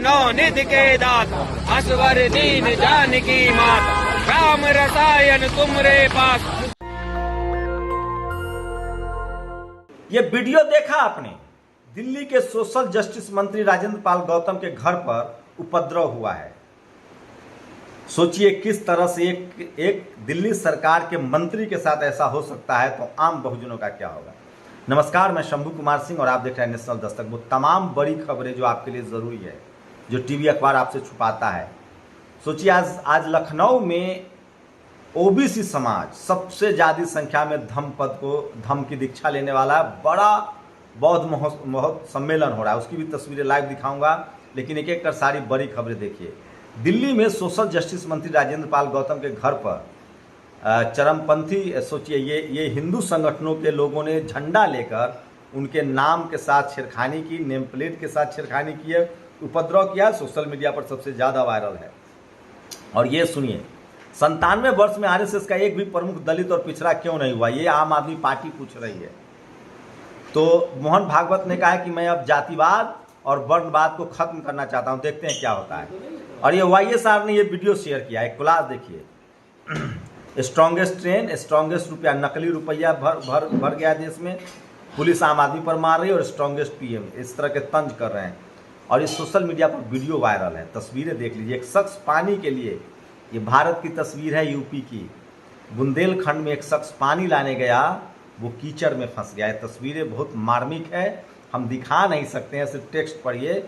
नौ निधि के दात असवर दीन जानकी मात राम रसायन तुमरे पास। ये वीडियो देखा आपने? दिल्ली के सोशल जस्टिस मंत्री राजेंद्र पाल गौतम के घर पर उपद्रव हुआ है। सोचिए किस तरह से एक दिल्ली सरकार के मंत्री के साथ ऐसा हो सकता है, तो आम बहुजनों का क्या होगा। नमस्कार, मैं शंभू कुमार सिंह और आप देख रहे हैं नेशनल दस्तक। वो तमाम बड़ी खबरें जो आपके लिए ज़रूरी है, जो टीवी अखबार आपसे छुपाता है। सोचिए आज लखनऊ में ओबीसी समाज सबसे ज़्यादा संख्या में धम्म की दीक्षा लेने वाला बड़ा बौद्ध महोत्सव सम्मेलन हो रहा है। उसकी भी तस्वीरें लाइव दिखाऊंगा, लेकिन एक एक कर सारी बड़ी खबरें देखिए। दिल्ली में सोशल जस्टिस मंत्री राजेंद्र पाल गौतम के घर पर चरमपंथी, सोचिए ये हिंदू संगठनों के लोगों ने झंडा लेकर उनके नाम के साथ छेड़खानी की, नेम प्लेट के साथ छेड़खानी की है, उपद्रव किया। सोशल मीडिया पर सबसे ज़्यादा वायरल है। और ये सुनिए, 97 वर्ष में आरएसएस का एक भी प्रमुख दलित और पिछड़ा क्यों नहीं हुआ, ये आम आदमी पार्टी पूछ रही है। तो मोहन भागवत ने कहा कि मैं अब जातिवाद और वर्णवाद को खत्म करना चाहता हूं, देखते हैं क्या होता है। और ये वाईएसआर ने ये वीडियो शेयर किया है, कोलाज देखिए। स्ट्रॉन्गेस्ट ट्रेन, स्ट्रॉन्गेस्ट रुपया, नकली रुपया भर गया देश में, पुलिस आम आदमी पर मार रही है और स्ट्रॉन्गेस्ट पीएम, इस तरह के तंज कर रहे हैं। और ये सोशल मीडिया पर वीडियो वायरल है, तस्वीरें देख लीजिए। एक शख्स पानी के लिए, ये भारत की तस्वीर है, यूपी की बुंदेलखंड में एक शख्स पानी लाने गया, वो कीचड़ में फंस गया है। तस्वीरें बहुत मार्मिक है, हम दिखा नहीं सकते हैं, सिर्फ टेक्स्ट पढ़िए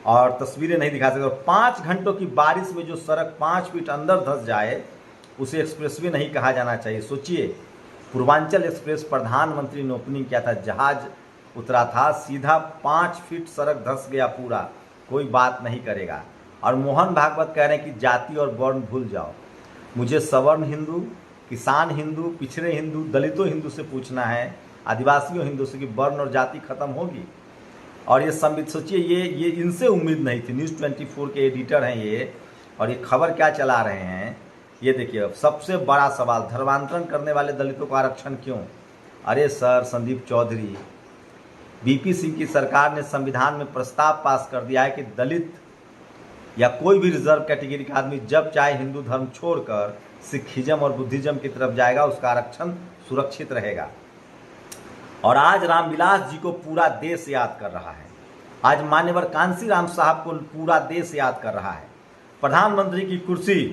और तस्वीरें नहीं दिखा सकते। और 5 घंटों की बारिश में जो सड़क 5 फीट अंदर धंस जाए, उसे एक्सप्रेसवे नहीं कहा जाना चाहिए। सोचिए, पूर्वांचल एक्सप्रेस प्रधानमंत्री ने ओपनिंग किया था, जहाज उतरा था, सीधा 5 फीट सड़क धंस गया पूरा, कोई बात नहीं करेगा। और मोहन भागवत कह रहे हैं कि जाति और वर्ण भूल जाओ, मुझे सवर्ण हिंदू, किसान हिंदू, पिछड़े हिंदू, दलितों हिंदू से पूछना है, आदिवासियों हिंदू से, कि वर्ण और जाति खत्म होगी। और ये संबित, सोचिए ये इनसे उम्मीद नहीं थी। न्यूज़ 24 के एडिटर हैं ये, और ये खबर क्या चला रहे हैं ये देखिए। अब सबसे बड़ा सवाल, धर्मांतरण करने वाले दलितों को आरक्षण क्यों? अरे सर, संदीप चौधरी, बीपी सिंह की सरकार ने संविधान में प्रस्ताव पास कर दिया है कि दलित या कोई भी रिजर्व कैटेगरी का आदमी जब चाहे हिंदू धर्म छोड़कर सिखिज्म और बुद्धिज्म की तरफ जाएगा, उसका आरक्षण सुरक्षित रहेगा। और आज रामविलास जी को पूरा देश याद कर रहा है, आज मान्यवर कांशीराम साहब को पूरा देश याद कर रहा है। प्रधानमंत्री की कुर्सी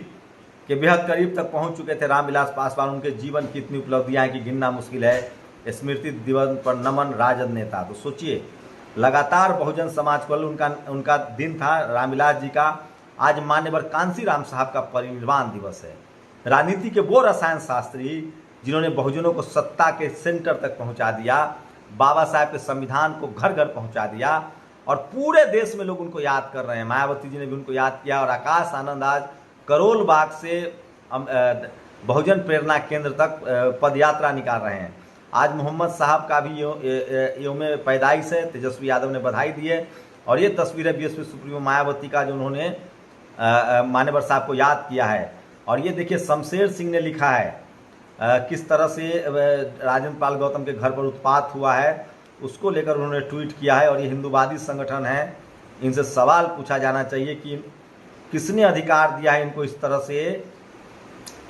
के बेहद करीब तक पहुंच चुके थे रामविलास पासवान। उनके जीवन की इतनी उपलब्धियां हैं कि गिनना मुश्किल है। स्मृति दिवस पर नमन, राजद नेता। तो सोचिए, लगातार बहुजन समाज को उनका दिन था रामविलास जी का। आज मान्यवर कांशीराम साहब का परिनिर्वाण दिवस है। राजनीति के वो रसायन शास्त्री जिन्होंने बहुजनों को सत्ता के सेंटर तक पहुंचा दिया, बाबा साहब के संविधान को घर घर पहुंचा दिया, और पूरे देश में लोग उनको याद कर रहे हैं। मायावती जी ने भी उनको याद किया, और आकाश आनंद आज करोल बाग से बहुजन प्रेरणा केंद्र तक पदयात्रा निकाल रहे हैं। आज मोहम्मद साहब का भी योम पैदाइश है, तेजस्वी यादव ने बधाई दी है। और ये तस्वीर है बीएसपी सुप्रीमो मायावती का, जो उन्होंने मान्यवर साहब को याद किया है। और ये देखिए, शमशेर सिंह ने लिखा है किस तरह से राजेंद्र पाल गौतम के घर पर उत्पात हुआ है, उसको लेकर उन्होंने ट्वीट किया है। और ये हिंदूवादी संगठन है, इनसे सवाल पूछा जाना चाहिए कि किसने अधिकार दिया है इनको इस तरह से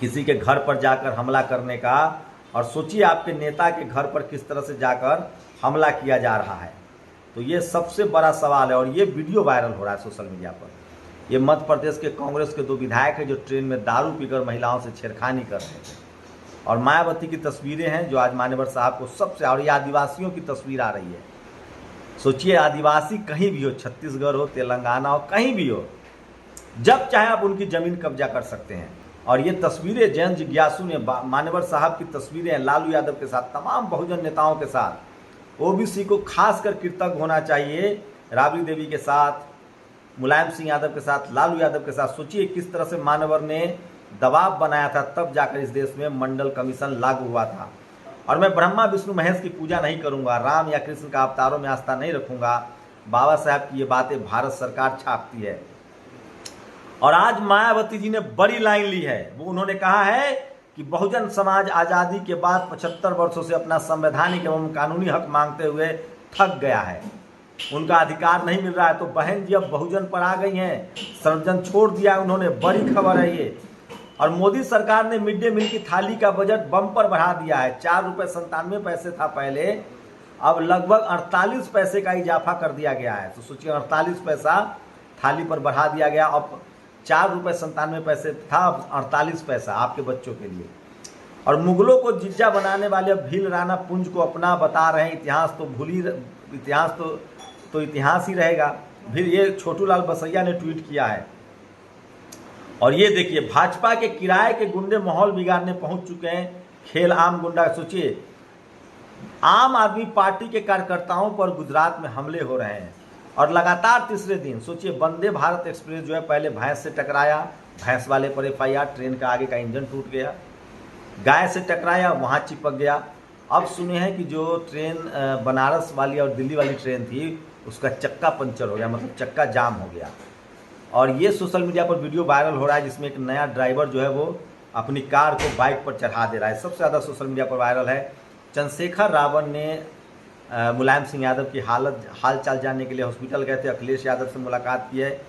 किसी के घर पर जाकर हमला करने का। और सोचिए, आपके नेता के घर पर किस तरह से जाकर हमला किया जा रहा है। तो ये सबसे बड़ा सवाल है, और ये वीडियो वायरल हो रहा है सोशल मीडिया पर। ये मध्य प्रदेश के कांग्रेस के 2 विधायक हैं जो ट्रेन में दारू पीकर महिलाओं से छेड़खानी कर रहे थे। और मायावती की तस्वीरें हैं जो आज मान्यवर साहब को सबसे, और ये आदिवासियों की तस्वीर आ रही है। सोचिए, आदिवासी कहीं भी हो, छत्तीसगढ़ हो, तेलंगाना हो, कहीं भी हो, जब चाहे आप उनकी जमीन कब्जा कर सकते हैं। और ये तस्वीरें जैन जिज्ञासु ने, मान्यवर साहब की तस्वीरें लालू यादव के साथ, तमाम बहुजन नेताओं के साथ। ओबीसी को खासकर कृतज्ञ होना चाहिए, राबड़ी देवी के साथ, मुलायम सिंह यादव के साथ, लालू यादव के साथ। सोचिए किस तरह से मान्यवर ने दबाव बनाया था, तब जाकर इस देश में मंडल कमीशन लागू हुआ था। और मैं ब्रह्मा विष्णु महेश की पूजा नहीं करूंगा, राम या कृष्ण का अवतारों में आस्था नहीं रखूंगा। बाबा साहब की ये बातें भारत सरकार छापती है। और आज मायावती जी ने बड़ी लाइन ली है। वो उन्होंने कहा है कि बहुजन समाज आज़ादी के बाद 75 वर्षों से अपना संवैधानिक एवं कानूनी हक मांगते हुए थक गया है। उनका अधिकार नहीं मिल रहा है। तो बहन जी अब बहुजन पर आ गई हैं, सर्वजन छोड़ दिया उन्होंने, बड़ी खबर है ये। और मोदी सरकार ने मिड डे मील की थाली का बजट बम्पर बढ़ा दिया है। 4.97 था पहले, अब लगभग 48 पैसे का इजाफा कर दिया गया है। तो सोचिए 48 पैसा थाली पर बढ़ा दिया गया। अब 4.97 था, अब 48 पैसा आपके बच्चों के लिए। और मुगलों को जिज्जा बनाने वाले अब भील राणा पुंज को अपना बता रहे हैं। इतिहास तो इतिहास ही रहेगा। फिर ये छोटू लाल बसैया ने ट्वीट किया है। और ये देखिए, भाजपा के किराए के गुंडे माहौल बिगाड़ने पहुंच चुके हैं। खेल आम गुंडा, सोचिए आम आदमी पार्टी के कार्यकर्ताओं पर गुजरात में हमले हो रहे हैं। और लगातार तीसरे दिन सोचिए, वंदे भारत एक्सप्रेस जो है पहले भैंस से टकराया, भैंस वाले पर FIR, ट्रेन का आगे का इंजन टूट गया। गाय से टकराया, वहाँ चिपक गया। अब सुने हैं कि जो ट्रेन बनारस वाली और दिल्ली वाली ट्रेन थी, उसका चक्का पंचर हो गया, मतलब चक्का जाम हो गया। और ये सोशल मीडिया पर वीडियो वायरल हो रहा है, जिसमें एक नया ड्राइवर जो है वो अपनी कार को बाइक पर चढ़ा दे रहा है। सबसे ज़्यादा सोशल मीडिया पर वायरल है। चंद्रशेखर रावण ने मुलायम सिंह यादव की हाल चाल जानने के लिए हॉस्पिटल गए थे, अखिलेश यादव से मुलाकात की है।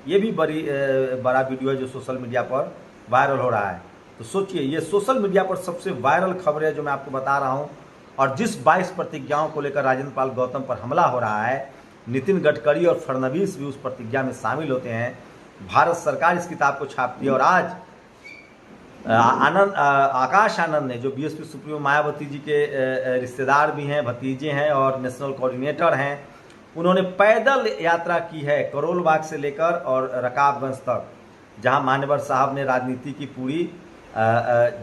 ये भी बड़ा वीडियो है जो सोशल मीडिया पर वायरल हो रहा है। तो सोचिए, ये सोशल मीडिया पर सबसे वायरल खबर है जो मैं आपको बता रहा हूँ। और जिस 22 प्रतिज्ञाओं को लेकर राजेंद्र पाल गौतम पर हमला हो रहा है, नितिन गडकरी और फडणवीस भी उस प्रतिज्ञा में शामिल होते हैं। भारत सरकार इस किताब को छापती है। और आज आकाश आनंद ने, जो BSP सुप्रीमो मायावती जी के रिश्तेदार भी हैं, भतीजे हैं और नेशनल कोऑर्डिनेटर हैं, उन्होंने पैदल यात्रा की है करोल बाग से लेकर और रकाबगंज तक, जहां मान्यवर साहब ने राजनीति की पूरी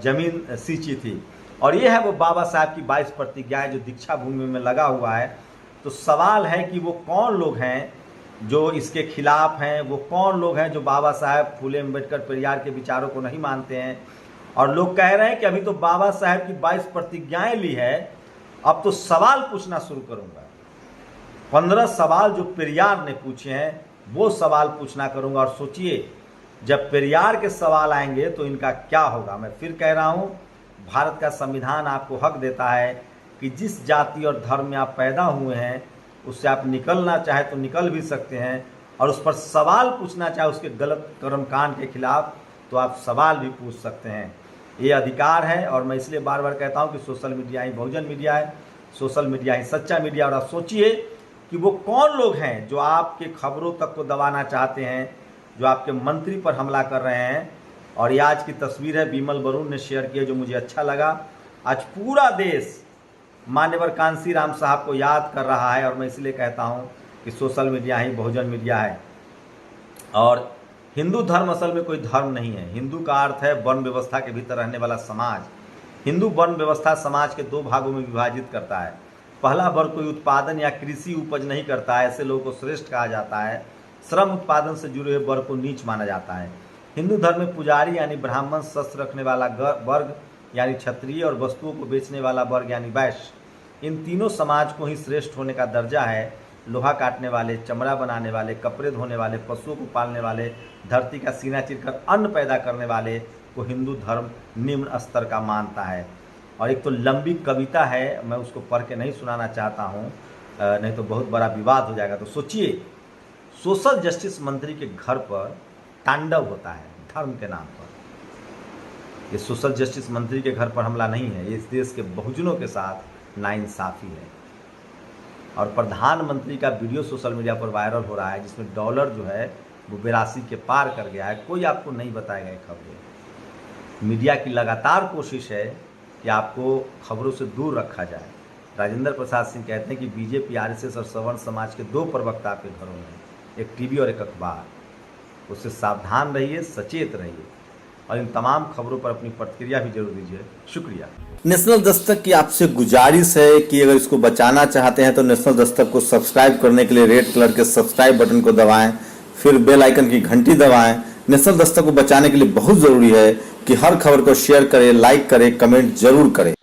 जमीन सींची थी। और ये है वो बाबा साहब की 22 प्रतिज्ञाएं जो दीक्षा भूमि में लगा हुआ है। तो सवाल है कि वो कौन लोग हैं जो इसके खिलाफ हैं, वो कौन लोग हैं जो बाबा साहब फूले अम्बेडकर पेरियार के विचारों को नहीं मानते हैं। और लोग कह रहे हैं कि अभी तो बाबा साहब की 22 प्रतिज्ञाएं ली है, अब तो सवाल पूछना शुरू करूंगा। 15 सवाल जो पेरियार ने पूछे हैं वो सवाल पूछना करूंगा। और सोचिए, जब पेरियार के सवाल आएंगे तो इनका क्या होगा। मैं फिर कह रहा हूं, भारत का संविधान आपको हक देता है कि जिस जाति और धर्म में आप पैदा हुए हैं उससे आप निकलना चाहे तो निकल भी सकते हैं, और उस पर सवाल पूछना चाहे उसके गलत कर्मकांड के खिलाफ तो आप सवाल भी पूछ सकते हैं। ये अधिकार है। और मैं इसलिए बार बार कहता हूं कि सोशल मीडिया ही बहुजन मीडिया है, सोशल मीडिया ही सच्चा मीडिया। और आप सोचिए कि वो कौन लोग हैं जो आपके खबरों तक को दबाना चाहते हैं, जो आपके मंत्री पर हमला कर रहे हैं। और ये आज की तस्वीर है, विमल बरून ने शेयर की है, जो मुझे अच्छा लगा। आज पूरा देश मान्यवर कांसी राम साहब को याद कर रहा है। और मैं इसलिए कहता हूँ कि सोशल मीडिया ही बहुजन मीडिया है। और हिंदू धर्म असल में कोई धर्म नहीं है। हिंदू का अर्थ है वर्ण व्यवस्था के भीतर रहने वाला समाज। हिंदू वर्ण व्यवस्था समाज के 2 भागों में विभाजित करता है। पहला वर्ग कोई उत्पादन या कृषि उपज नहीं करता है, ऐसे लोगों को श्रेष्ठ कहा जाता है। श्रम उत्पादन से जुड़े हुए वर्ग को नीच माना जाता है। हिंदू धर्म में पुजारी यानी ब्राह्मण, शस्त्र रखने वाला वर्ग यानी क्षत्रिय, और वस्तुओं को बेचने वाला वर्ग यानी वैश्य, इन तीनों समाज को ही श्रेष्ठ होने का दर्जा है। लोहा काटने वाले, चमड़ा बनाने वाले, कपड़े धोने वाले, पशुओं को पालने वाले, धरती का सीना चीरकर अन्न पैदा करने वाले को हिंदू धर्म निम्न स्तर का मानता है। और एक तो लंबी कविता है, मैं उसको पढ़ के नहीं सुनाना चाहता हूँ, नहीं तो बहुत बड़ा विवाद हो जाएगा। तो सोचिए, सोशल जस्टिस मंत्री के घर पर तांडव होता है धर्म के नाम पर। ये सोशल जस्टिस मंत्री के घर पर हमला नहीं है, ये इस देश के बहुजनों के साथ नाइंसाफी है। और प्रधानमंत्री का वीडियो सोशल मीडिया पर वायरल हो रहा है, जिसमें डॉलर जो है वो 82 के पार कर गया है। कोई आपको नहीं बताएगा ये खबरें। मीडिया की लगातार कोशिश है कि आपको खबरों से दूर रखा जाए। राजेंद्र प्रसाद सिंह कहते हैं कि बीजेपी, आरएसएस और सवर्ण समाज के 2 प्रवक्ता आपके घरों में, एक टीवी और एक अखबार। उससे सावधान रहिए, सचेत रहिए, और इन तमाम खबरों पर अपनी प्रतिक्रिया भी जरूर दीजिए। शुक्रिया। नेशनल दस्तक की आपसे गुजारिश है कि अगर इसको बचाना चाहते हैं तो नेशनल दस्तक को सब्सक्राइब करने के लिए रेड कलर के सब्सक्राइब बटन को दबाएं, फिर बेल आइकन की घंटी दबाएं। नेशनल दस्तक को बचाने के लिए बहुत जरूरी है कि हर खबर को शेयर करें, लाइक करें, कमेंट जरूर करें।